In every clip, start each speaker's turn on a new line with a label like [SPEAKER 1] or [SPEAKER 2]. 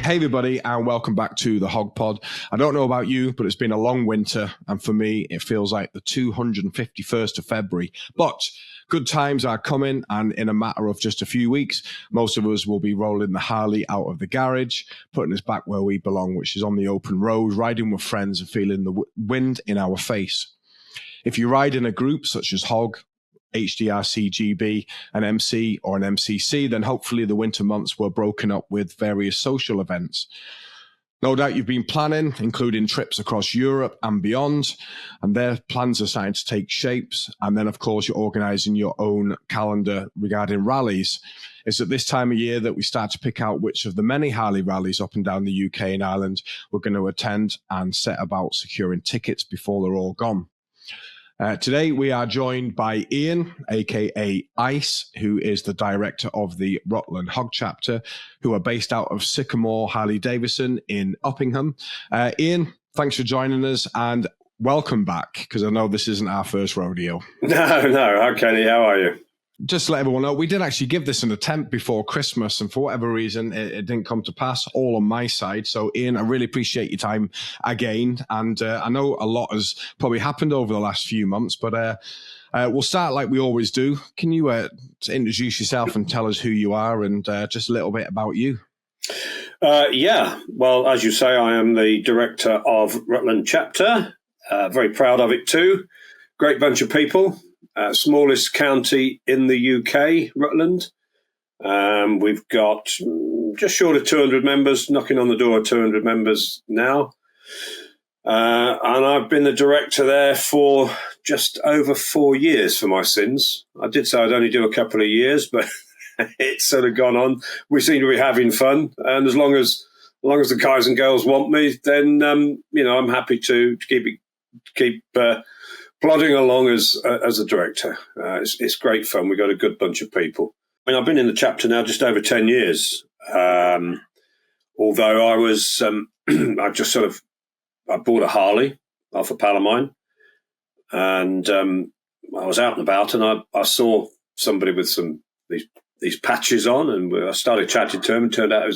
[SPEAKER 1] Hey everybody, and welcome back to the HOG-POD. I don't know about you, but it's been a long winter, and for me, it feels like the 251st of February. But good times are coming, and in a matter of just a few weeks, most of us will be rolling the Harley out of the garage, putting us back where we belong, which is on the open road, riding with friends and feeling the wind in our face. If you ride in a group such as HOG, HDRCGB, an MC or an MCC, then hopefully the winter months were broken up with various social events. No doubt you've been planning, including trips across Europe and beyond, and their plans are starting to take shapes. And then, of course, you're organising your own calendar regarding rallies. It's at this time of year that we start to pick out which of the many Harley rallies up and down the UK and Ireland we're going to attend and set about securing tickets before they're all gone. Today, we are joined by Ian, aka Ice, who is the director of the Rutland HOG Chapter, who are based out of Sycamore Harley-Davidson in Uppingham. Ian, thanks for joining us and welcome back, because I know this isn't our first rodeo.
[SPEAKER 2] No. Hi, Kenny. How are you?
[SPEAKER 1] Just to let everyone know, we did actually give this an attempt before Christmas, and for whatever reason, it didn't come to pass, all on my side. So, Ian, I really appreciate your time again. And I know a lot has probably happened over the last few months, but we'll start like we always do. Can you introduce yourself and tell us who you are and just a little bit about you?
[SPEAKER 2] Yeah. Well, as you say, I am the director of Rutland Chapter. Very proud of it too. Great bunch of people. Smallest county in the UK, Rutland. We've got just short of 200 members, knocking on the door of 200 members now. And I've been the director there for just over 4 years for my sins. I did say I'd only do a couple of years, but it's sort of gone on. We seem to be having fun. And as long as the guys and girls want me, then, I'm happy to keep plodding along as a director. It's great fun. We've got a good bunch of people. I mean, I've been in the chapter now just over 10 years. Although I was, I bought a Harley off a pal of mine, and I was out and about, and I saw somebody with these patches on, and I started chatting to him. And turned out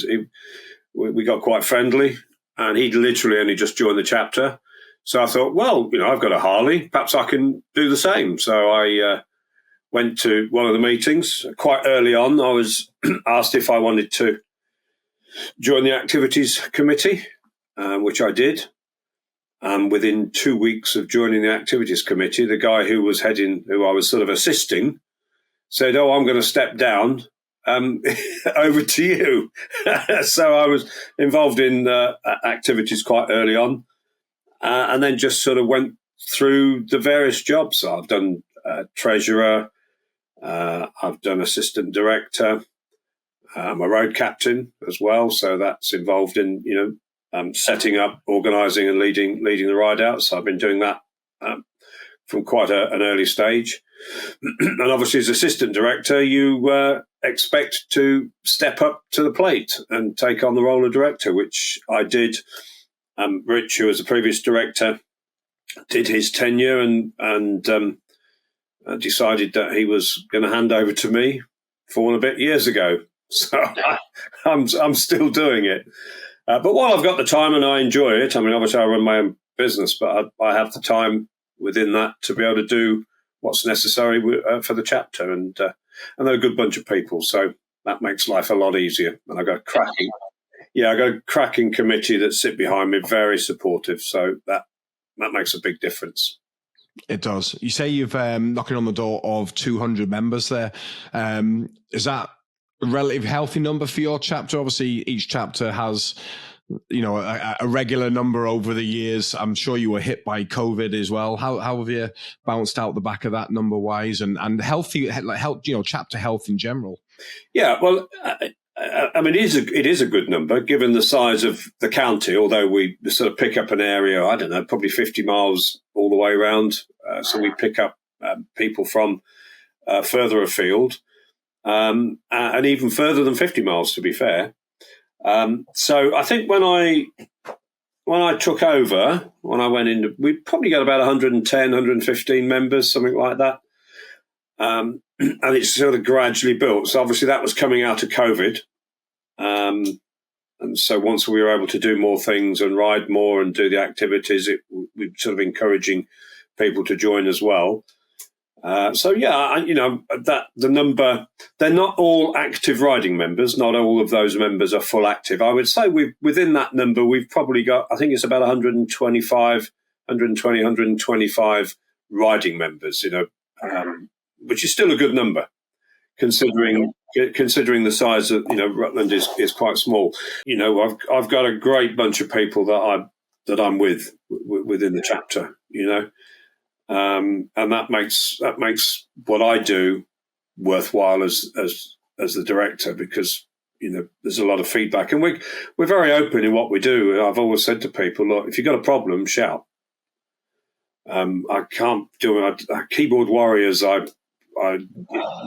[SPEAKER 2] we got quite friendly, and he'd literally only just joined the chapter. So I thought, well, I've got a Harley. Perhaps I can do the same. So I went to one of the meetings. Quite early on, I was asked if I wanted to join the activities committee, which I did. And within 2 weeks of joining the activities committee, the guy who I was sort of assisting, said, "Oh, I'm going to step down. Over to you." So I was involved in activities quite early on. And then just sort of went through the various jobs. I've done treasurer, I've done assistant director, I'm a road captain as well. So that's involved in, setting up, organising and leading the ride out. So I've been doing that from quite an early stage. And obviously as assistant director, you expect to step up to the plate and take on the role of director, which I did. Rich, who was the previous director, did his tenure and decided that he was going to hand over to me 4 and a bit years ago. So I'm still doing it. But while I've got the time and I enjoy it, I mean, obviously I run my own business, but I have the time within that to be able to do what's necessary for the chapter. And they're a good bunch of people, so that makes life a lot easier. And I've got a cracking committee that sit behind me, very supportive. So that makes a big difference.
[SPEAKER 1] It does. You say you've knocking on the door of 200 members there. Is that a relatively healthy number for your chapter? Obviously, each chapter has, a regular number over the years. I'm sure you were hit by COVID as well. How have you bounced out the back of that number wise and healthy, health, chapter health in general?
[SPEAKER 2] Yeah, well, I mean, it is a good number given the size of the county, although we sort of pick up an area, I don't know, probably 50 miles all the way around. So we pick up people from further afield and even further than 50 miles, to be fair. So I think when I took over, when I went in, we probably got about 110, 115 members, something like that. And it's sort of gradually built. So obviously that was coming out of COVID. And so once we were able to do more things and ride more and do the activities, we're sort of encouraging people to join as well. That the number, they're not all active riding members. Not all of those members are full active. I would say within that number, we've probably got, I think it's about 125 riding members, which is still a good number considering the size of, Rutland is quite small. I've got a great bunch of people that I'm with within the chapter, and that makes what I do worthwhile as the director, because there's a lot of feedback, and we're very open in what we do. I've always said to people, look, if you've got a problem, shout. I can't do it. Keyboard warriors, it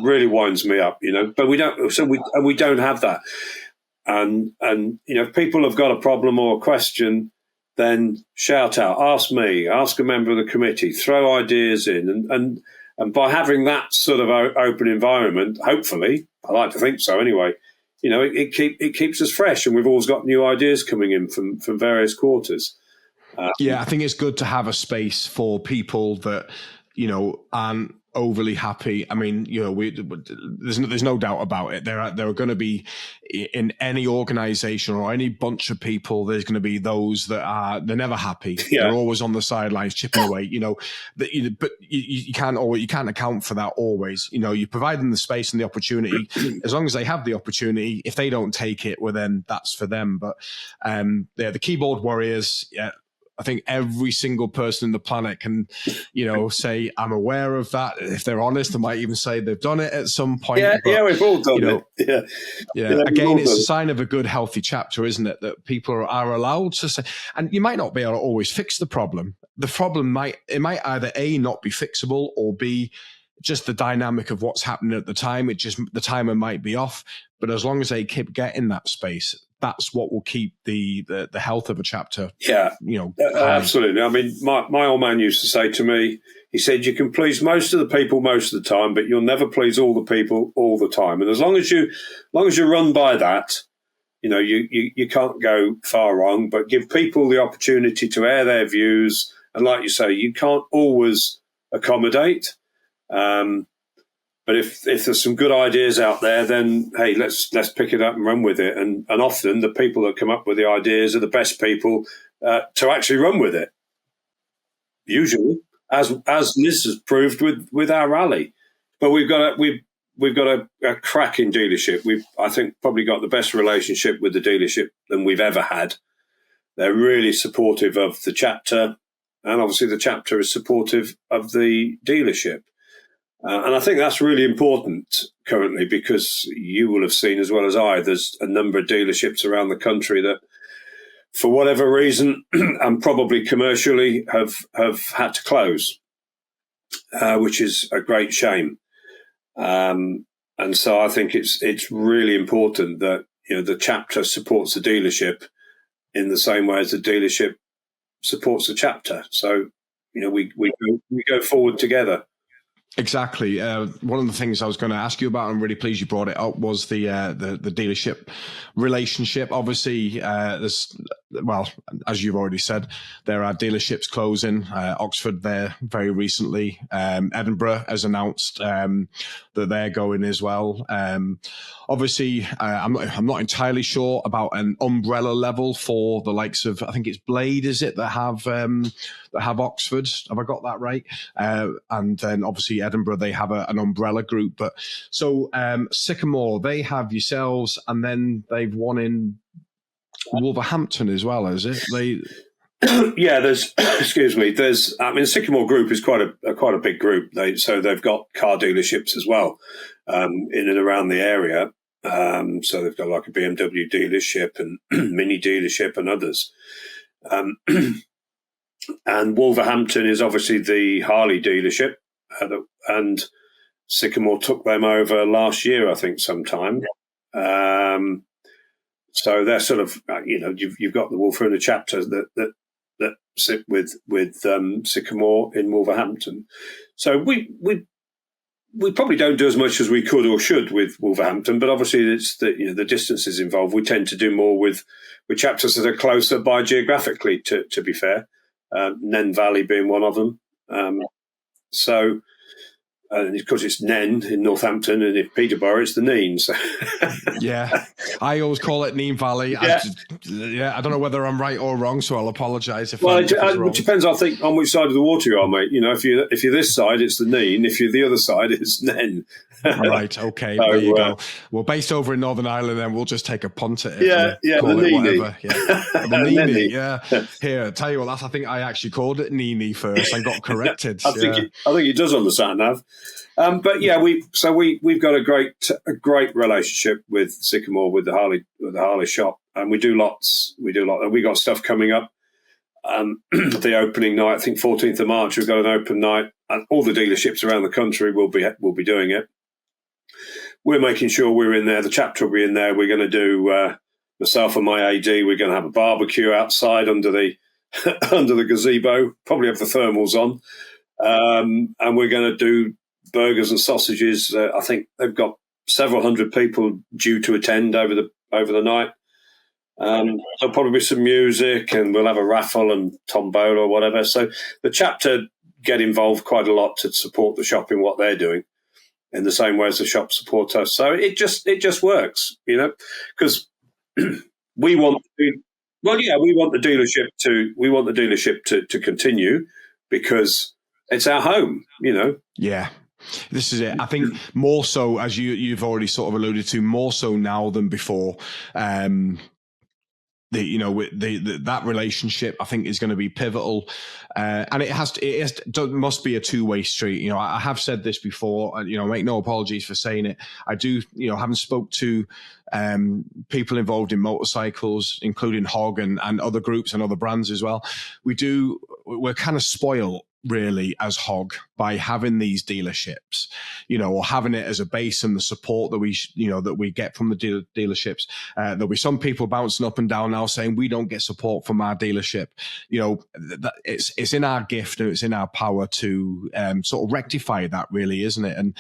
[SPEAKER 2] really winds me up, but we don't. So we don't have that. And if people have got a problem or a question, then shout out, ask me, ask a member of the committee, throw ideas in. And by having that sort of open environment, hopefully, I like to think so anyway, it keeps us fresh, and we've always got new ideas coming in from various quarters.
[SPEAKER 1] I think it's good to have a space for people that, aren't overly happy. I mean, there's no doubt about it. There are going to be, in any organization or any bunch of people, there's going to be those that they're never happy. Yeah. They're always on the sidelines chipping away. But you can't account for that always. You provide them the space and the opportunity. As long as they have the opportunity, if they don't take it, well, then that's for them. But the keyboard warriors, I think every single person on the planet can, say, I'm aware of that. If they're honest, they might even say they've done it at some point.
[SPEAKER 2] Yeah, we've all done it. Yeah.
[SPEAKER 1] Again, it's a sign of a good, healthy chapter, isn't it? That people are allowed to say, and you might not be able to always fix the problem. The problem might either A, not be fixable, or B, just the dynamic of what's happening at the time. The timer might be off, but as long as they keep getting that space, that's what will keep the health of a chapter.
[SPEAKER 2] Yeah, absolutely. I mean, my old man used to say to me, he said, you can please most of the people most of the time, but you'll never please all the people all the time. And as long as you run by that, you can't go far wrong, but give people the opportunity to air their views. And like you say, you can't always accommodate. But if there's some good ideas out there, then hey, let's pick it up and run with it. And often the people that come up with the ideas are the best people to actually run with it. Usually, as Liz has proved with our rally. But we've got a cracking dealership. I think probably got the best relationship with the dealership than we've ever had. They're really supportive of the chapter, and obviously the chapter is supportive of the dealership. And I think that's really important currently, because you will have seen as well as I, there's a number of dealerships around the country that, for whatever reason, and probably commercially, have had to close, which is a great shame. And so I think it's really important that the chapter supports the dealership in the same way as the dealership supports the chapter. So we go forward together.
[SPEAKER 1] Exactly. One of the things I was going to ask you about, I'm really pleased you brought it up, was the dealership relationship. Obviously, as you've already said, there are dealerships closing. Oxford there very recently. Edinburgh has announced that they're going as well. Obviously, I'm not entirely sure about an umbrella level for the likes of, I think it's Blade, is it, that have Oxford? Have I got that right? And then obviously Edinburgh, they have an umbrella group. But so Sycamore, they have yourselves, and then they've one in Wolverhampton as well, is it?
[SPEAKER 2] Yeah, there's Sycamore Group is quite a big group. They've got car dealerships as well in and around the area. So they've got like a BMW dealership and Mini dealership and others. And Wolverhampton is obviously the Harley dealership, and Sycamore took them over last year, I think, sometime. So they're sort of, you've got the Rutland Chapters that sit with Sycamore in Wolverhampton. So we we probably don't do as much as we could or should with Wolverhampton, but obviously it's the distances involved. We tend to do more with chapters that are closer by geographically, to be fair. Nen Valley being one of them. So, because it's Nen in Northampton, and if Peterborough, it's the Neen. So.
[SPEAKER 1] Yeah, I always call it Neen Valley.
[SPEAKER 2] Yeah.
[SPEAKER 1] I don't know whether I'm right or wrong, so I'll apologise if
[SPEAKER 2] Well,
[SPEAKER 1] if it's wrong.
[SPEAKER 2] It depends, I think, on which side of the water you are, mate. If you're this side, it's the Neen. If you're the other side, it's Nen.
[SPEAKER 1] Right, okay, there you go. We're based over in Northern Ireland, then we'll just take a punt at it.
[SPEAKER 2] Yeah,
[SPEAKER 1] call
[SPEAKER 2] the
[SPEAKER 1] it
[SPEAKER 2] Nini.
[SPEAKER 1] whatever. Yeah. The Nini, yeah. Here, tell you what, I think I actually called it Nini first and got corrected.
[SPEAKER 2] I think it does on the sat nav. But yeah, we've got a great relationship with Sycamore, with the Harley shop, and we do lots. And we got stuff coming up. The opening night, I think 14th of March, we've got an open night, and all the dealerships around the country will be doing it. We're making sure we're in there. The chapter will be in there. We're going to do myself and my AD. We're going to have a barbecue outside under the under the gazebo. Probably have the thermals on, and we're going to do burgers and sausages. I think they've got several hundred people due to attend over the night. There'll probably be some music, and we'll have a raffle and tombola or whatever. So the chapter get involved quite a lot to support the shop in what they're doing, in the same way as the shop support us. So it just works, because we want the dealership to continue, because it's our home,
[SPEAKER 1] Yeah. This is it. I think more so, as you've already sort of alluded to, more so now than before. That relationship, I think, is going to be pivotal, and it must be a two-way street. I have said this before. Make no apologies for saying it. I do. Having spoke to people involved in motorcycles, including HOG and other groups and other brands as well. We're kind of spoiled, really, as HOG, by having these dealerships, or having it as a base, and the support that we get from the dealerships. There'll be some people bouncing up and down now saying we don't get support from our dealership. It's in our gift and it's in our power to sort of rectify that, really, isn't it? And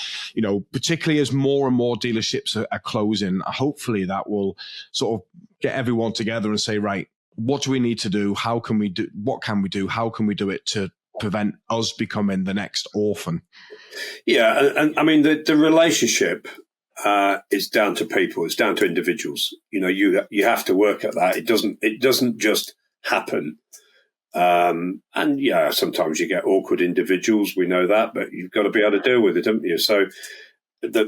[SPEAKER 1] particularly as more and more dealerships are closing, hopefully that will sort of get everyone together and say, right, what do we need to do? What can we do? How can we do it to prevent us becoming the next Orphan?
[SPEAKER 2] Yeah, and I mean the relationship is down to people. It's down to individuals. You have to work at that. It doesn't just happen. And yeah, sometimes you get awkward individuals. We know that, but you've got to be able to deal with it, haven't you? So,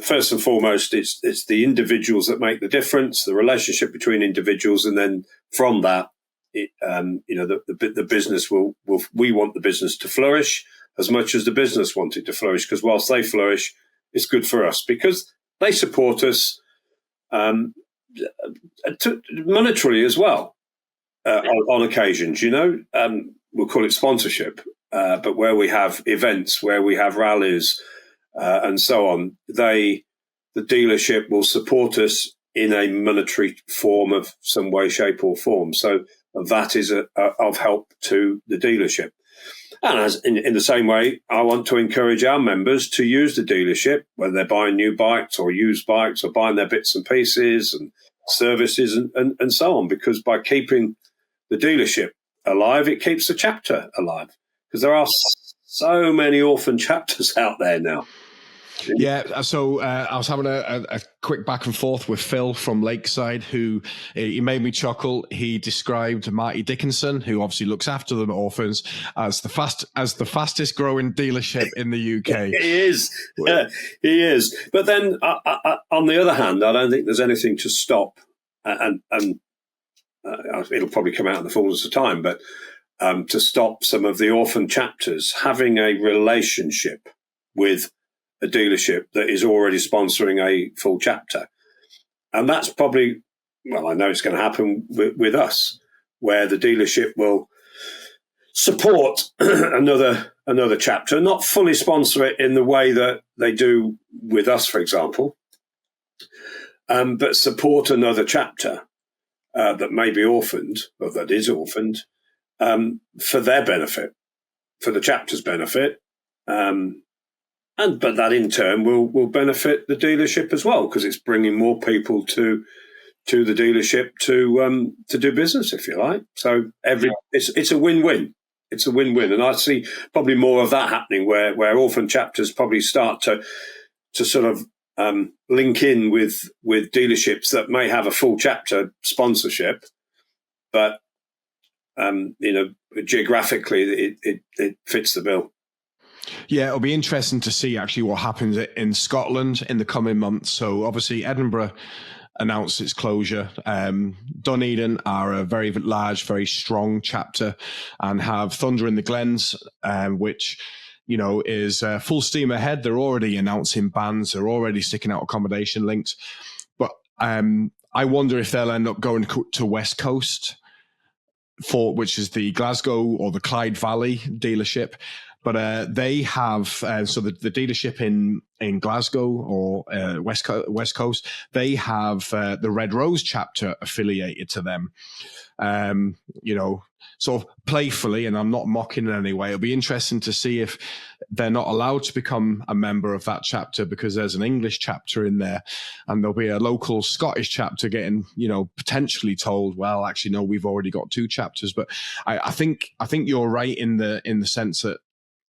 [SPEAKER 2] first and foremost, it's the individuals that make the difference. The relationship between individuals, and then from that, the business we want the business to flourish as much as the business want it to flourish, because whilst they flourish, it's good for us because they support us monetarily as well on occasions. We'll call it sponsorship, but where we have events, where we have rallies and so on, the dealership will support us in a monetary form of some way, shape or form. So that is of help to the dealership. And as in the same way, I want to encourage our members to use the dealership, whether they're buying new bikes or used bikes or buying their bits and pieces and services and so on, because by keeping the dealership alive, it keeps the chapter alive, because there are so many orphan chapters out there now.
[SPEAKER 1] Yeah, so I was having a quick back and forth with Phil from Lakeside, who he made me chuckle. He described Marty Dickinson, who obviously looks after the orphans, as the fastest growing dealership in the UK.
[SPEAKER 2] He is, he is. But then, on the other hand, I don't think there's anything to stop, and it'll probably come out in the fullness of time, but to stop some of the orphan chapters having a relationship with a dealership that is already sponsoring a full chapter. And that's probably, well, I know it's going to happen with us, where the dealership will support another chapter, not fully sponsor it in the way that they do with us, for example, but support another chapter that may be orphaned, or that is orphaned, for their benefit, for the chapter's benefit, but that in turn will benefit the dealership as well, because it's bringing more people to the dealership to do business, if you like. So it's a win-win. It's a win-win, and I see probably more of that happening where Orphan Chapters probably start to sort of link in with dealerships that may have a full chapter sponsorship, but geographically it fits the bill.
[SPEAKER 1] Yeah, it'll be interesting to see actually what happens in Scotland in the coming months. So obviously Edinburgh announced its closure. Dunedin are a very large, very strong chapter, and have Thunder in the Glens, which is full steam ahead. They're already announcing bans. They're already sticking out accommodation links. But I wonder if they'll end up going to West Coast, which is the Glasgow or the Clyde Valley dealership. But they have, so the dealership in Glasgow or West Coast, they have the Red Rose chapter affiliated to them. Sort of playfully, and I'm not mocking in any way, it'll be interesting to see if they're not allowed to become a member of that chapter because there's an English chapter in there, and there'll be a local Scottish chapter getting, potentially told, well, actually, no, we've already got 2 chapters. But I think you're right in the sense that,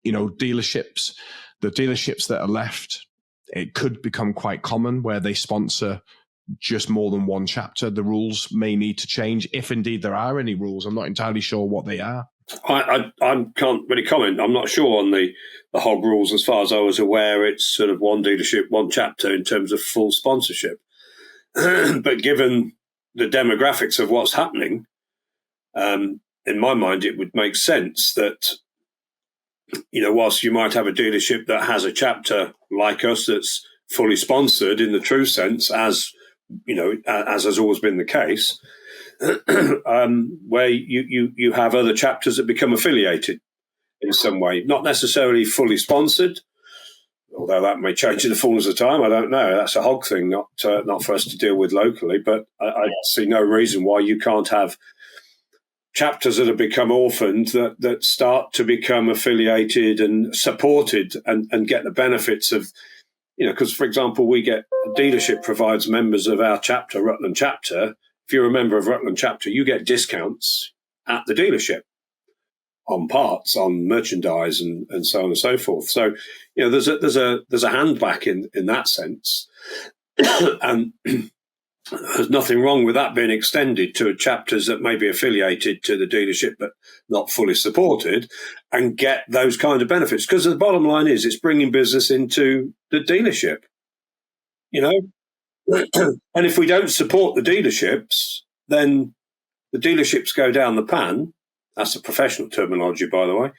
[SPEAKER 1] dealerships that are left, it could become quite common where they sponsor just more than one chapter. The rules may need to change, if indeed there are any rules. I'm not entirely sure what they are.
[SPEAKER 2] I can't really comment. I'm not sure on the HOG rules. As far as I was aware, it's sort of one dealership, one chapter in terms of full sponsorship. But given the demographics of what's happening, in my mind, it would make sense that, whilst you might have a dealership that has a chapter like us that's fully sponsored in the true sense, as has always been the case, where you have other chapters that become affiliated in some way, not necessarily fully sponsored, although that may change in the fullness of time. I don't know. That's a HOG thing, not for us to deal with locally. But I see no reason why you can't have chapters that have become orphaned that start to become affiliated and supported and get the benefits of, because, for example, a dealership provides members of our chapter, Rutland Chapter. If you're a member of Rutland Chapter, you get discounts at the dealership on parts, on merchandise, and so on and so forth. So, there's a hand back in that sense. And there's nothing wrong with that being extended to chapters that may be affiliated to the dealership but not fully supported, and get those kind of benefits. Because the bottom line is it's bringing business into the dealership, And if we don't support the dealerships, then the dealerships go down the pan. That's a professional terminology, by the way.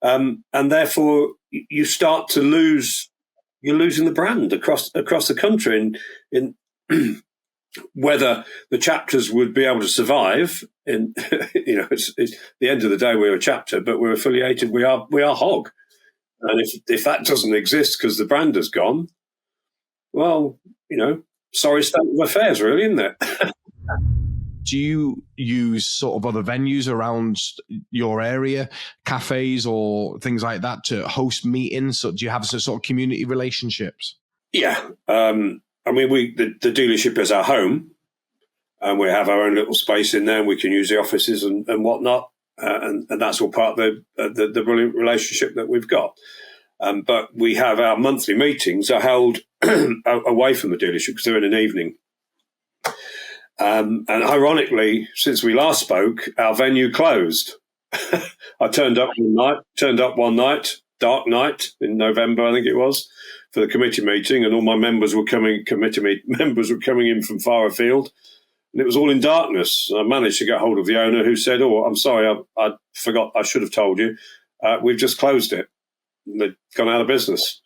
[SPEAKER 2] And therefore, you start to lose. You're losing the brand across the country, in whether the chapters would be able to survive. It's the end of the day, we're a chapter, but we're affiliated. We are HOG, and if that doesn't exist because the brand has gone, well, sorry state of affairs, really, isn't it?
[SPEAKER 1] Do you use sort of other venues around your area, cafes or things like that, to host meetings? So do you have some sort of community relationships?
[SPEAKER 2] Yeah. The dealership is our home, and we have our own little space in there, and we can use the offices and whatnot. And that's all part of the brilliant relationship that we've got. But we have our monthly meetings are held away from the dealership because they're in an evening. And ironically, since we last spoke, our venue closed. I turned up one night, dark night in November, I think it was, for the committee meeting, and all my members were coming in from far afield, and it was all in darkness. I managed to get hold of the owner, who said, "Oh, I'm sorry, I forgot. I should have told you. We've just closed it. They've gone out of business."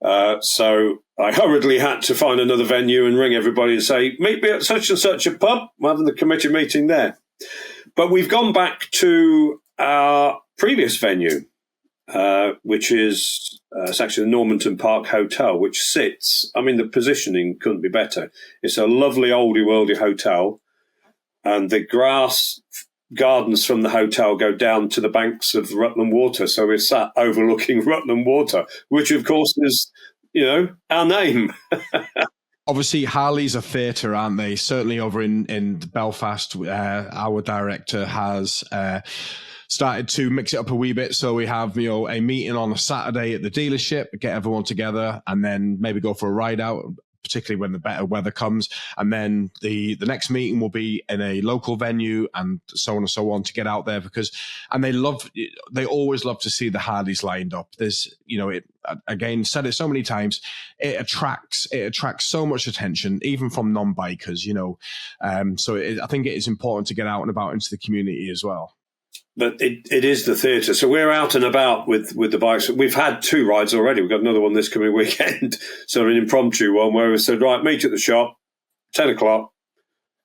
[SPEAKER 2] So I hurriedly had to find another venue and ring everybody and say, "Meet me at such and such a pub. We're having the committee meeting there." But we've gone back to our previous venue, which is it's actually the Normanton Park Hotel, which sits, the positioning couldn't be better. It's a lovely oldie-worldy hotel, and the grass gardens from the hotel go down to the banks of Rutland Water. So we're sat overlooking Rutland Water, which of course is, our name.
[SPEAKER 1] Obviously, Harleys are theatre, aren't they? Certainly over in Belfast, our director has started to mix it up a wee bit. So we have, a meeting on a Saturday at the dealership, get everyone together, and then maybe go for a ride out, particularly when the better weather comes. And then the next meeting will be in a local venue and so on and so on to get out there they always love to see the Harleys lined up. There's, again, said it so many times, it attracts so much attention, even from non-bikers, I think it is important to get out and about into the community as well.
[SPEAKER 2] But it is the theatre. So we're out and about with the bikes. We've had 2 rides already. We've got another one this coming weekend. So an impromptu one where we said, right, meet at the shop, 10 o'clock,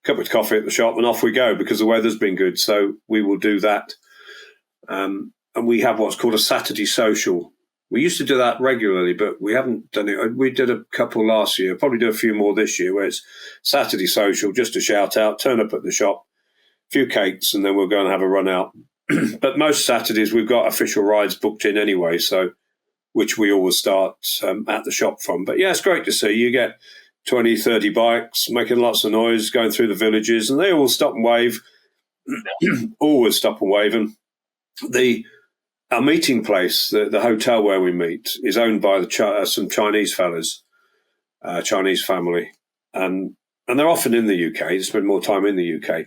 [SPEAKER 2] cup of coffee at the shop, and off we go because the weather's been good. So we will do that. And we have what's called a Saturday social. We used to do that regularly, but we haven't done it. We did a couple last year, probably do a few more this year, where it's Saturday social, just a shout out, turn up at the shop, a few cakes, and then we'll go and have a run out. But most Saturdays we've got official rides booked in anyway, so which we always start at the shop from. But yeah, it's great to see. You get 20, 30 bikes making lots of noise, going through the villages, and they all stop and wave. Always stop and wave. And our meeting place, the hotel where we meet, is owned by some Chinese fellas, Chinese family, and they're often in the UK. They spend more time in the UK.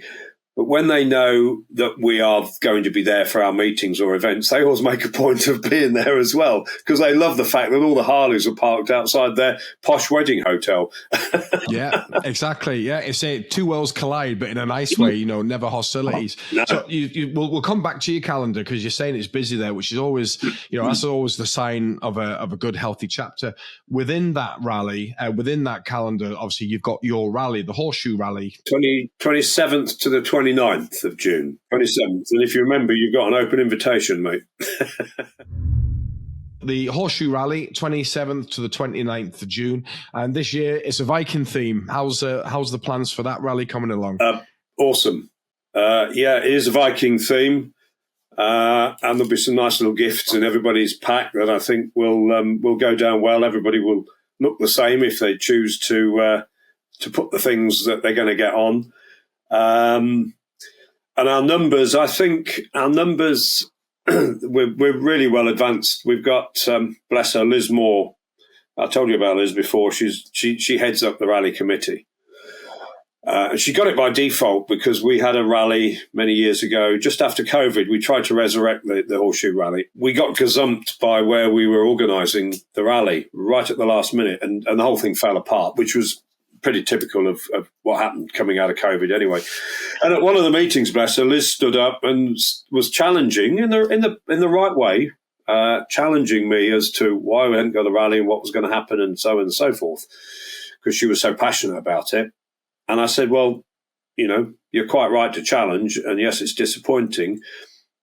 [SPEAKER 2] But when they know that we are going to be there for our meetings or events, they always make a point of being there as well, because they love the fact that all the Harleys are parked outside their posh wedding hotel.
[SPEAKER 1] Yeah, exactly. Yeah, it's two worlds collide, but in a nice way, never hostilities. No. So we'll come back to your calendar, because you're saying it's busy there, which is always, that's always the sign of a good, healthy chapter. Within that rally, within that calendar, obviously you've got your rally, the Horseshoe Rally.
[SPEAKER 2] 27th to the 29th of June, 27th. And if you remember, you've got an open invitation, mate.
[SPEAKER 1] The Horseshoe Rally, 27th to the 29th of June. And this year it's a Viking theme. How's the plans for that rally coming along?
[SPEAKER 2] Awesome. Yeah, it is a Viking theme. And there'll be some nice little gifts in everybody's pack that I think will go down well. Everybody will look the same if they choose to put the things that they're going to get on. And our numbers, we're really well advanced. We've got, bless her, Liz Moore. I told you about Liz before. She heads up the rally committee. And she got it by default because we had a rally many years ago. Just after COVID, we tried to resurrect the Horseshoe Rally. We got gazumped by where we were organising the rally right at the last minute, and the whole thing fell apart, which was pretty typical of what happened coming out of COVID anyway. And at one of the meetings, bless her, Liz stood up and was challenging in the right way, challenging me as to why we hadn't got the rally and what was going to happen and so on and so forth, because she was so passionate about it. And I said, well, you're quite right to challenge, and yes, it's disappointing,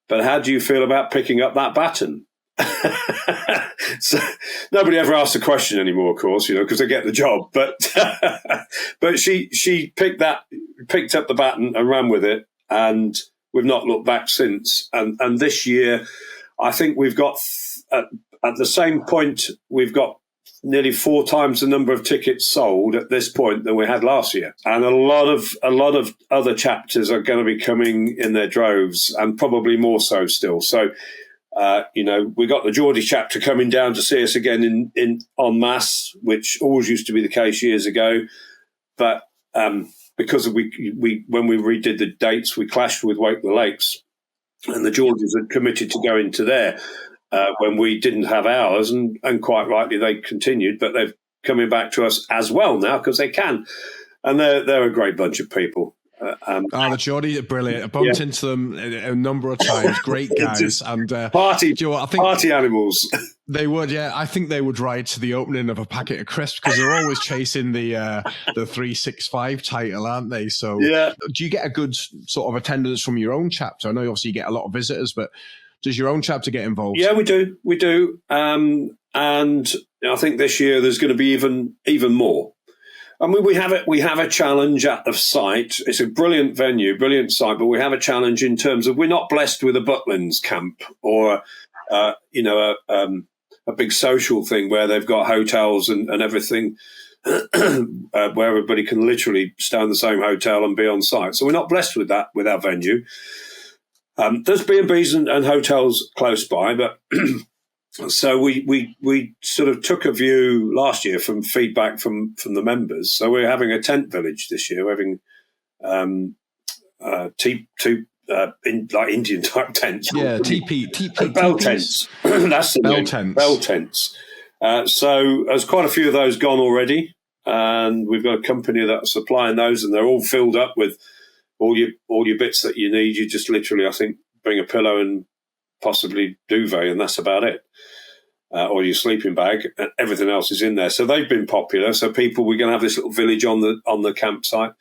[SPEAKER 2] but how do you feel about picking up that baton? So nobody ever asks a question anymore, of course, because they get the job. But she picked up the baton and ran with it, and we've not looked back since. And this year, I think we've got at the same point, we've got nearly 4 times the number of tickets sold at this point than we had last year. And a lot of other chapters are going to be coming in their droves, and probably more so still. So. We got the Geordie chapter coming down to see us again in en masse, which always used to be the case years ago. But because when we redid the dates, we clashed with Wake the Lakes, and the Geordies had committed to go into there when we didn't have ours, and quite rightly they continued, but they're coming back to us as well now because they can, and they're a great bunch of people.
[SPEAKER 1] The Geordies are brilliant. I bumped into them a number of times. Great guys. And
[SPEAKER 2] party animals.
[SPEAKER 1] They would, yeah. I think they would ride to the opening of a packet of crisps, because they're always chasing the 365 title, aren't they? So yeah. Do you get a good sort of attendance from your own chapter? I know obviously you get a lot of visitors, but does your own chapter get involved?
[SPEAKER 2] Yeah, we do. And I think this year there's going to be even more. I mean, we have a challenge at the site. It's a brilliant venue, brilliant site, but we have a challenge in terms of we're not blessed with a Butlins camp or, a big social thing where they've got hotels and everything, where everybody can literally stay in the same hotel and be on site. So we're not blessed with that with our venue. There's B&Bs and hotels close by, but so we sort of took a view last year from feedback from the members. So we're having a tent village this year. We're having like Indian type tents.
[SPEAKER 1] Yeah, teepee
[SPEAKER 2] bell tents. That's the name.
[SPEAKER 1] Tents.
[SPEAKER 2] Bell tents. So there's quite a few of those gone already, and we've got a company that's supplying those, and they're all filled up with all your bits that you need. You just literally, I think, bring a pillow and possibly duvet, and that's about it. Or your sleeping bag, and everything else is in there. So they've been popular. So we're going to have this little village on the campsite.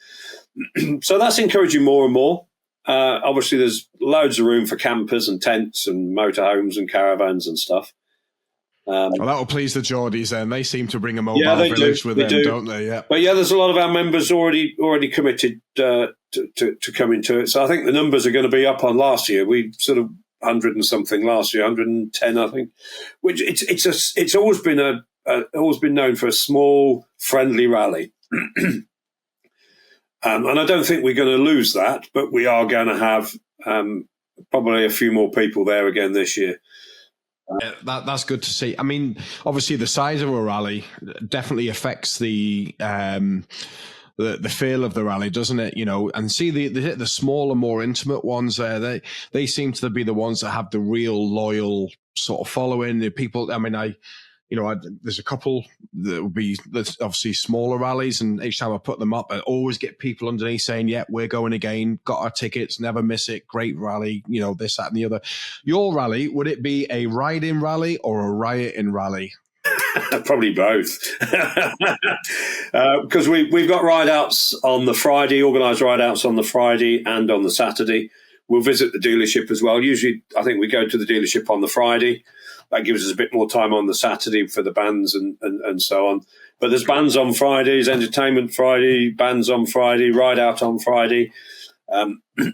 [SPEAKER 2] So that's encouraging more and more. Obviously, there's loads of room for campers and tents and motorhomes and caravans and stuff.
[SPEAKER 1] Well, that'll please the Geordies then. They seem to bring a mobile village with them, don't they? Yeah.
[SPEAKER 2] But yeah, there's a lot of our members already committed to coming to it. So I think the numbers are going to be up on last year. We sort of 100 and something last year, 110, I think. Which it's always been known for a small, friendly rally. And I don't think we're going to lose that, but we are going to have probably a few more people there again this year.
[SPEAKER 1] Yeah, that's good to see. I mean, obviously, the size of a rally definitely affects the feel of the rally, doesn't it? You know, and see the smaller, more intimate ones there. They seem to be the ones that have the real loyal sort of following. The people. I mean, there's a couple that would be obviously smaller rallies, and each time I put them up, I always get people underneath saying, "Yeah, we're going again. Got our tickets. Never miss it. Great rally. You know, this, that, and the other." Your rally, would it be a ride-in rally or a riot-in rally?
[SPEAKER 2] Probably both, because we've got ride-outs on the Friday, organised ride-outs on the Friday and on the Saturday. We'll visit the dealership as well. Usually, I think we go to the dealership on the Friday. That gives us a bit more time on the Saturday for the bands and so on. But there's bands on Fridays, entertainment Friday, bands on Friday, ride out on Friday,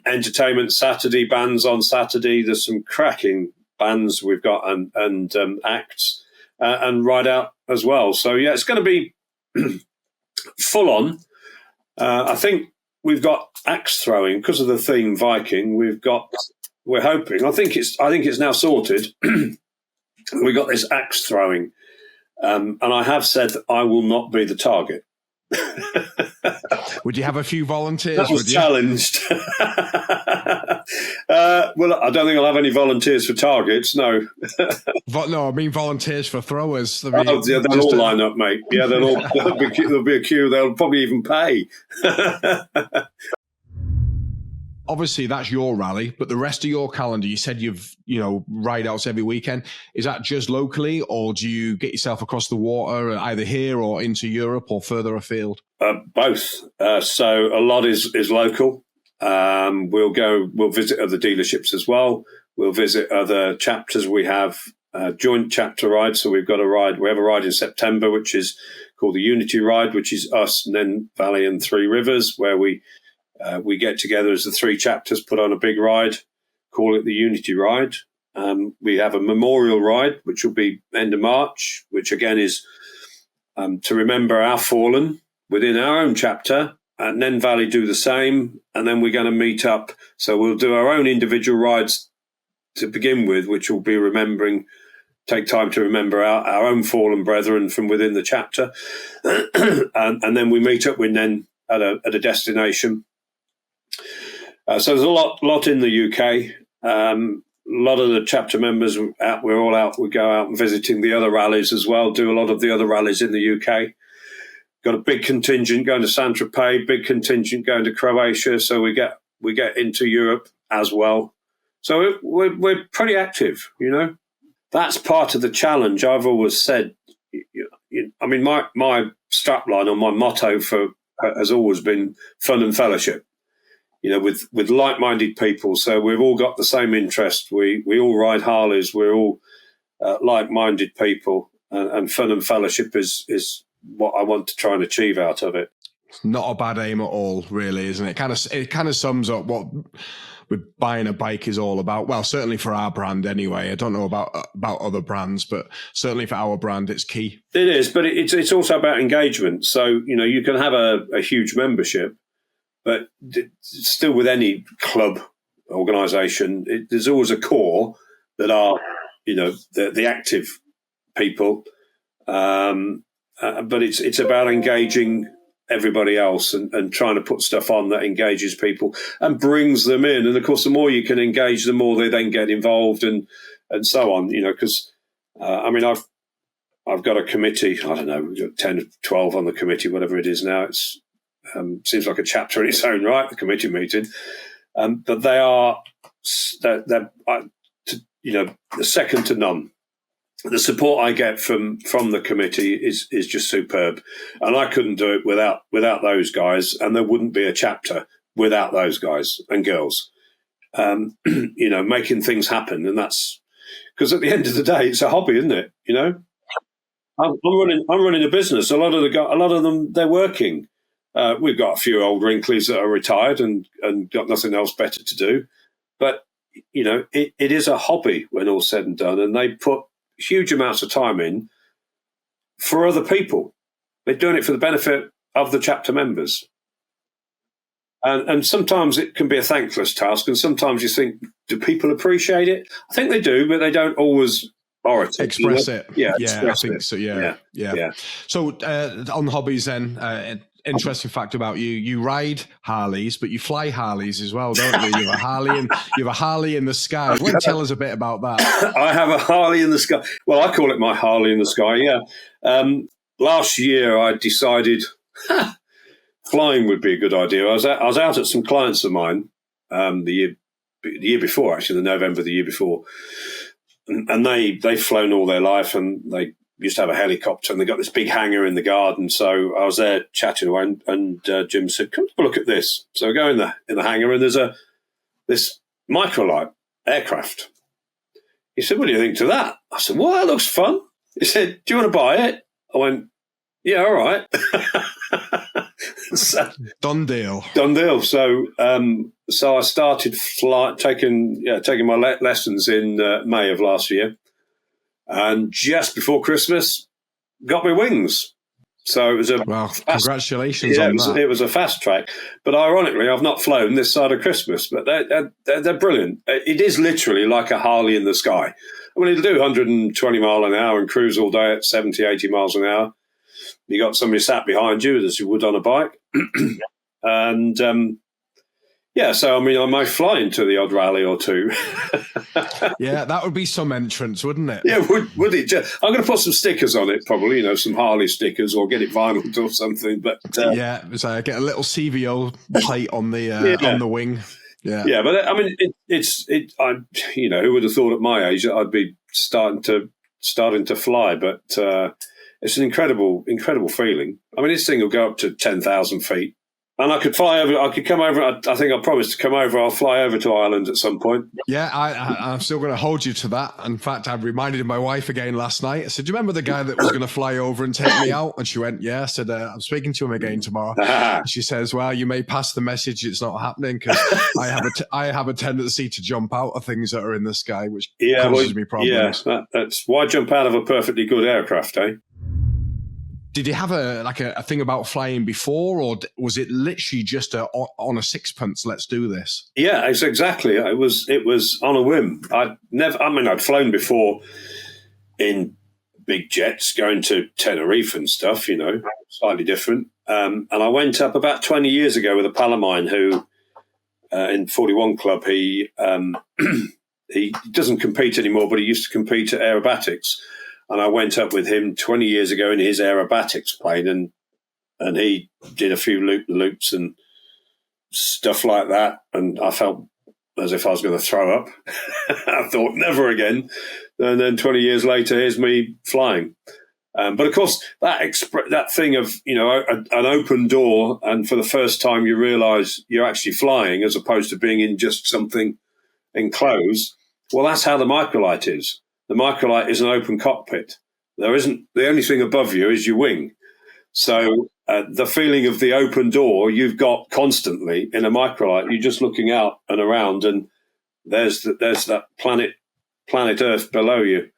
[SPEAKER 2] entertainment Saturday, bands on Saturday. There's some cracking bands we've got and acts and ride out as well. So yeah, it's going to be full on. I think we've got axe throwing because of the theme Viking. We're hoping. I think it's now sorted. We got this axe throwing, and I have said that I will not be the target.
[SPEAKER 1] Would you have a few volunteers?
[SPEAKER 2] That was challenged. Well, I don't think I'll have any volunteers for targets. No.
[SPEAKER 1] No, I mean volunteers for throwers.
[SPEAKER 2] They'll all line up, mate. Yeah, there'll be a queue. They'll probably even pay.
[SPEAKER 1] Obviously, that's your rally, but the rest of your calendar, you said ride outs every weekend. Is that just locally, or do you get yourself across the water, either here or into Europe or further afield?
[SPEAKER 2] Both. So a lot is local. We'll visit other dealerships as well. We'll visit other chapters. We have joint chapter rides. So we've got a ride. We have a ride in September, which is called the Unity Ride, which is us, Nen Valley and Three Rivers, where we get together as the three chapters, put on a big ride, call it the Unity Ride. We have a memorial ride, which will be end of March, which again is to remember our fallen within our own chapter. Nen Valley do the same, and then we're going to meet up. So we'll do our own individual rides to begin with, which will be take time to remember our own fallen brethren from within the chapter. and then we meet up with Nen at a destination. So there's a lot in the UK. A lot of the chapter members, we're all out. We go out and visiting the other rallies as well, do a lot of the other rallies in the UK. Got a big contingent going to Saint-Tropez, big contingent going to Croatia. So we get into Europe as well. So we're pretty active, you know. That's part of the challenge. I've always said, I mean, my strapline or my motto has always been fun and fellowship. You know, with like-minded people. So we've all got the same interest. We all ride Harleys. We're all like-minded people, and fun and fellowship is what I want to try and achieve out of it.
[SPEAKER 1] Not a bad aim at all, really, isn't it? It kind of sums up what with buying a bike is all about. Well, certainly for our brand anyway. I don't know about other brands, but certainly for our brand, it's key.
[SPEAKER 2] It is, but it's also about engagement. So, you can have a huge membership, but still with any club organisation, there's always a core that are, the active people. But it's about engaging everybody else and trying to put stuff on that engages people and brings them in. And of course, the more you can engage, the more they then get involved and so on, because, I've got a committee, I don't know, we've got 10 or 12 on the committee, whatever it is now. It's seems like a chapter in its own right, the committee meeting. But they're second to none. The support I get from the committee is just superb, and I couldn't do it without those guys, and there wouldn't be a chapter without those guys and girls. Making things happen, and that's because at the end of the day, it's a hobby, isn't it? I'm running a business. A lot of them, they're working. We've got a few old wrinklies that are retired and got nothing else better to do, but it is a hobby when all's said and done, and they put huge amounts of time in for other people. They're doing it for the benefit of the chapter members. And sometimes it can be a thankless task, and sometimes you think, do people appreciate it? I think they do, but they don't always
[SPEAKER 1] express it.
[SPEAKER 2] Yeah,
[SPEAKER 1] I think so. Yeah. So on hobbies then, interesting fact about you: you ride Harleys, but you fly Harleys as well, don't you? You have a Harley in the sky. Why don't you tell us a bit about that?
[SPEAKER 2] I have a Harley in the sky. Well, I call it my Harley in the sky. Yeah. Last year, I decided flying would be a good idea. I was out at some clients of mine the year before, actually, the November the year before, and they've flown all their life, and they used to have a helicopter, and they got this big hangar in the garden. So I was there chatting away, and Jim said, "Come have a look at this." So I go in the hangar, and there's this microlight aircraft. He said, "What do you think to that?" I said, "Well, that looks fun." He said, "Do you want to buy it?" I went, "Yeah, all right." So,
[SPEAKER 1] Done deal.
[SPEAKER 2] So I started taking my lessons in May of last year. And just before Christmas, got my wings. So it was
[SPEAKER 1] congratulations on that.
[SPEAKER 2] It was a fast track. But ironically, I've not flown this side of Christmas, but they're brilliant. It is literally like a Harley in the sky. I mean, it'll do 120 mile an hour and cruise all day at 70, 80 miles an hour. You got somebody sat behind you as you would on a bike. And so, I mean, I might fly into the odd rally or two.
[SPEAKER 1] Yeah, that would be some entrance, wouldn't it?
[SPEAKER 2] Yeah, would it? I'm going to put some stickers on it, probably, some Harley stickers, or get it vinyl or something. But
[SPEAKER 1] so get a little CVO plate on the wing. Yeah,
[SPEAKER 2] but I mean, who would have thought at my age that I'd be starting to fly? But it's an incredible feeling. I mean, this thing will go up to 10,000 feet. And I could fly over. I could come over. I think I promised to come over. I'll fly over to Ireland at some point.
[SPEAKER 1] Yeah, I'm still going to hold you to that. In fact, I reminded my wife again last night. I said, "Do you remember the guy that was going to fly over and take me out?" And she went, "Yeah." I said, "I'm speaking to him again tomorrow." And she says, "Well, you may pass the message. It's not happening because I have a tendency to jump out of things that are in the sky, which causes me problems."
[SPEAKER 2] Yeah, that's why jump out of a perfectly good aircraft, eh?
[SPEAKER 1] Did you have a thing about flying before, or was it literally just on a sixpence? Let's do this.
[SPEAKER 2] Yeah, it's exactly. It was on a whim. I'd flown before in big jets, going to Tenerife and stuff. Slightly different. And I went up about 20 years ago with a pal of mine who, in 41 Club, he doesn't compete anymore, but he used to compete at aerobatics. And I went up with him 20 years ago in his aerobatics plane, and he did a few loops and stuff like that. And I felt as if I was going to throw up. I thought, never again. And then 20 years later, here's me flying. But of course, that thing of, an open door, and for the first time you realise you're actually flying as opposed to being in just something enclosed. Well, that's how the microlight is. The microlight is an open cockpit. The only thing above you is your wing. So the feeling of the open door you've got constantly in a microlight, you're just looking out and around, and there's that planet Earth below you.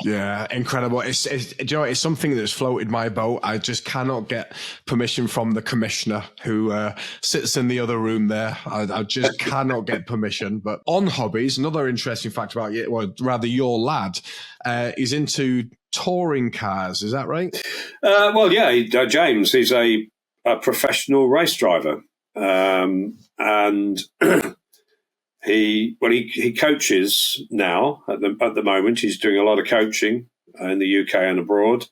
[SPEAKER 1] Yeah, incredible. It's do you know, it's something that's floated my boat. I just cannot get permission from the commissioner who sits in the other room there. I just cannot get permission. But on hobbies, another interesting fact about you, or rather your lad, is into touring cars. Is that right?
[SPEAKER 2] Well, yeah, James, he's a professional race driver, and he coaches now. At the moment, he's doing a lot of coaching in the UK and abroad.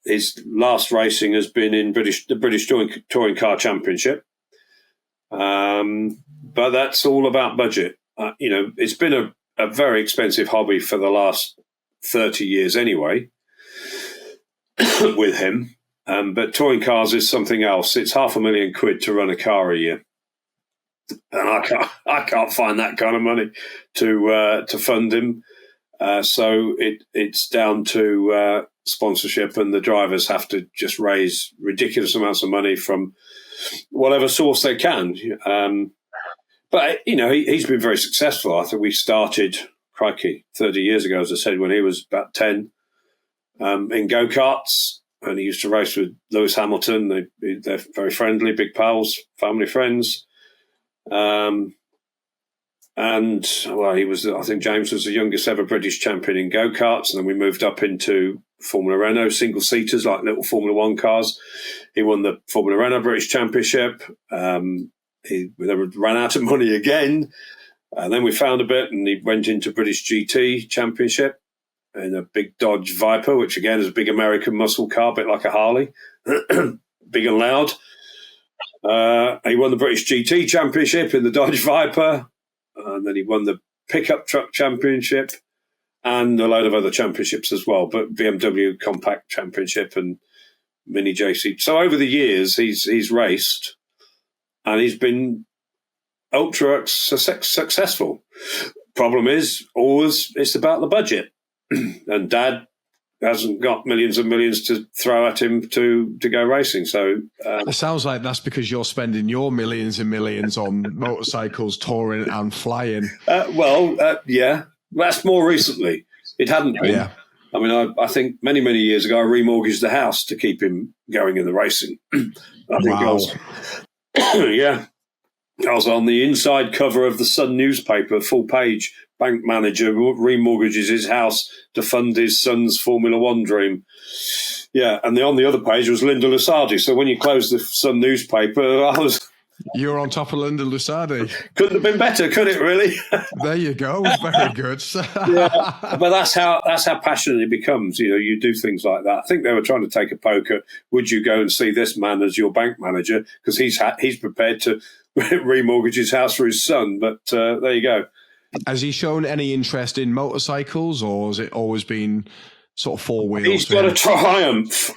[SPEAKER 2] His last racing has been in the British Touring Car Championship, but that's all about budget. It's been a very expensive hobby for the last 30 years anyway with him. But touring cars is something else. It's £500,000 to run a car a year. And I can't find that kind of money to fund him. So it's down to sponsorship, and the drivers have to just raise ridiculous amounts of money from whatever source they can. But he's been very successful. I think we started, 30 years ago, as I said, when he was about 10, in go-karts, and he used to race with Lewis Hamilton. They're very friendly, big pals, family friends. And he was, I think James was the youngest ever British champion in go-karts, and then we moved up into Formula Renault single-seaters, like little Formula One cars. He won the Formula Renault British Championship. He ran out of money again, and then we found a bit, and he went into British GT Championship in a big Dodge Viper, which again is a big American muscle car, a bit like a Harley, big and loud. He won the British GT Championship in the Dodge Viper, and then he won the Pickup Truck Championship and a load of other championships as well, but BMW Compact Championship and Mini JC. So over the years, he's raced, and he's been ultra successful. Problem is, always it's about the budget, and Dad hasn't got millions and millions to throw at him to go racing. So
[SPEAKER 1] it sounds like that's because you're spending your millions and millions on motorcycles, touring and flying.
[SPEAKER 2] Yeah, that's more recently. It hadn't been. Yeah. I mean, I think many years ago, I remortgaged the house to keep him going in the racing. I was on the inside cover of the Sun newspaper, full page. Bank manager remortgages his house to fund his son's Formula One dream. Yeah, and on the other page was Linda Lusardi. So when you close the Sun newspaper,
[SPEAKER 1] you were on top of Linda Lusardi.
[SPEAKER 2] Couldn't have been better, could it? Really?
[SPEAKER 1] There you go. Very good.
[SPEAKER 2] Yeah, but that's how passionate it becomes. You do things like that. I think they were trying to take a poke at, would you go and see this man as your bank manager, because he's prepared to remortgage his house for his son. But there you go.
[SPEAKER 1] Has he shown any interest in motorcycles, or has it always been sort of four wheels?
[SPEAKER 2] He's got a Triumph.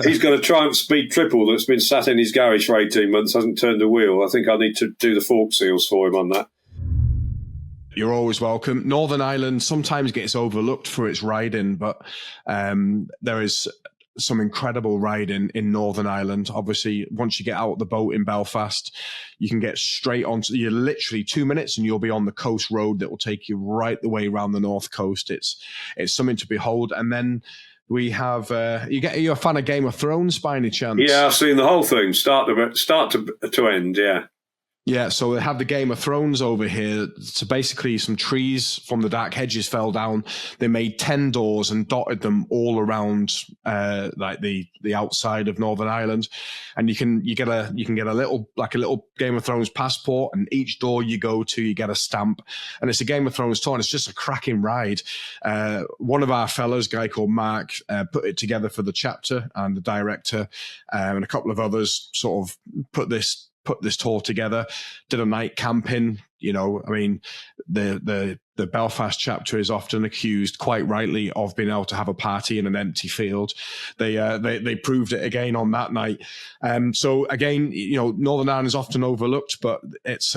[SPEAKER 2] He's got a Triumph Speed Triple that's been sat in his garage for 18 months, hasn't turned a wheel. I think I need to do the fork seals for him on that.
[SPEAKER 1] You're always welcome. Northern Ireland sometimes gets overlooked for its riding, but there is some incredible riding in Northern Ireland. Obviously, once you get out the boat in Belfast, you can get straight onto, you're literally 2 minutes and you'll be on the coast road that will take you right the way around the north coast. It's something to behold. And then we have, you're a fan of Game of Thrones by any chance?
[SPEAKER 2] Yeah, I've seen the whole thing, start to end, yeah.
[SPEAKER 1] Yeah, so they have the Game of Thrones over here. So basically some trees from the dark hedges fell down. They made 10 doors and dotted them all around like the outside of Northern Ireland. And you can get a little Game of Thrones passport, and each door you go to, you get a stamp. And it's a Game of Thrones tour, and it's just a cracking ride. One of our fellows, a guy called Mark, put it together for the chapter, and the director and a couple of others sort of put this tour together, did a night camping. I mean, the Belfast chapter is often accused, quite rightly, of being able to have a party in an empty field. They proved it again on that night. So again, Northern Ireland is often overlooked, but it's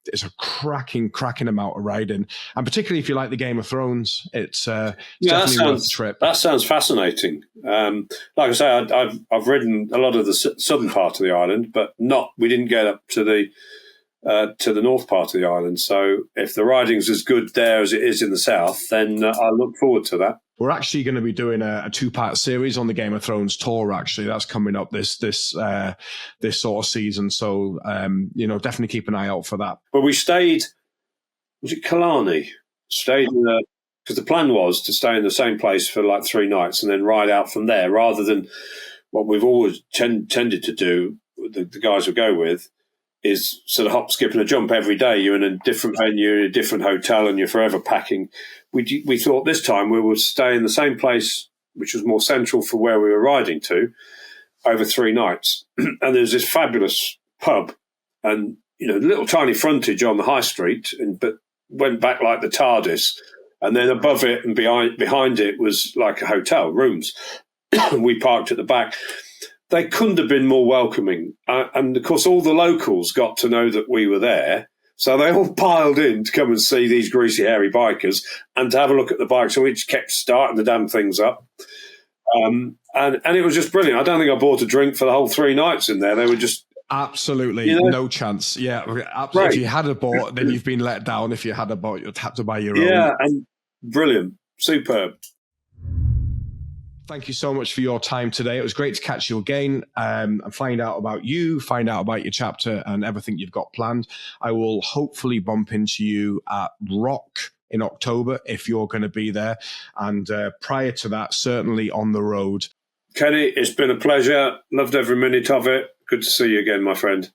[SPEAKER 1] it's a cracking amount of riding, and particularly if you like the Game of Thrones, it's definitely worth the trip.
[SPEAKER 2] That sounds fascinating. Like I say, I've ridden a lot of the southern part of the island, but we didn't get up to the north part of the island. So if the riding's as good there as it is in the south, then I look forward to that.
[SPEAKER 1] We're actually going to be doing a 2-part series on the Game of Thrones tour. Actually, that's coming up this sort of season. So definitely keep an eye out for that.
[SPEAKER 2] Well, we stayed. Was it Killarney? Stayed because the plan was to stay in the same place for like 3 nights and then ride out from there, rather than what we've always tended to do. The guys we go with is sort of hop, skip, and a jump every day. You're in a different venue, in a different hotel, and you're forever packing. We thought this time we would stay in the same place, which was more central for where we were riding to, over 3 nights. And there's this fabulous pub and, little tiny frontage on the high street, but went back like the TARDIS. And then above it and behind it was like a hotel, rooms. We parked at the back. They couldn't have been more welcoming. And, of course, all the locals got to know that we were there. So they all piled in to come and see these greasy, hairy bikers and to have a look at the bikes. So we just kept starting the damn things up. And it was just brilliant. I don't think I bought a drink for the whole 3 nights in there. They were just...
[SPEAKER 1] Absolutely. No chance. Yeah. Absolutely. Right. If you had a bought, then you've been let down. If you had a bought, you'd have to buy your own.
[SPEAKER 2] Yeah, and brilliant. Superb.
[SPEAKER 1] Thank you so much for your time today. It was great to catch you again and find out about you, find out about your chapter and everything you've got planned. I will hopefully bump into you at Rock in October if you're going to be there. And prior to that, certainly on the road.
[SPEAKER 2] Kenny, it's been a pleasure. Loved every minute of it. Good to see you again, my friend.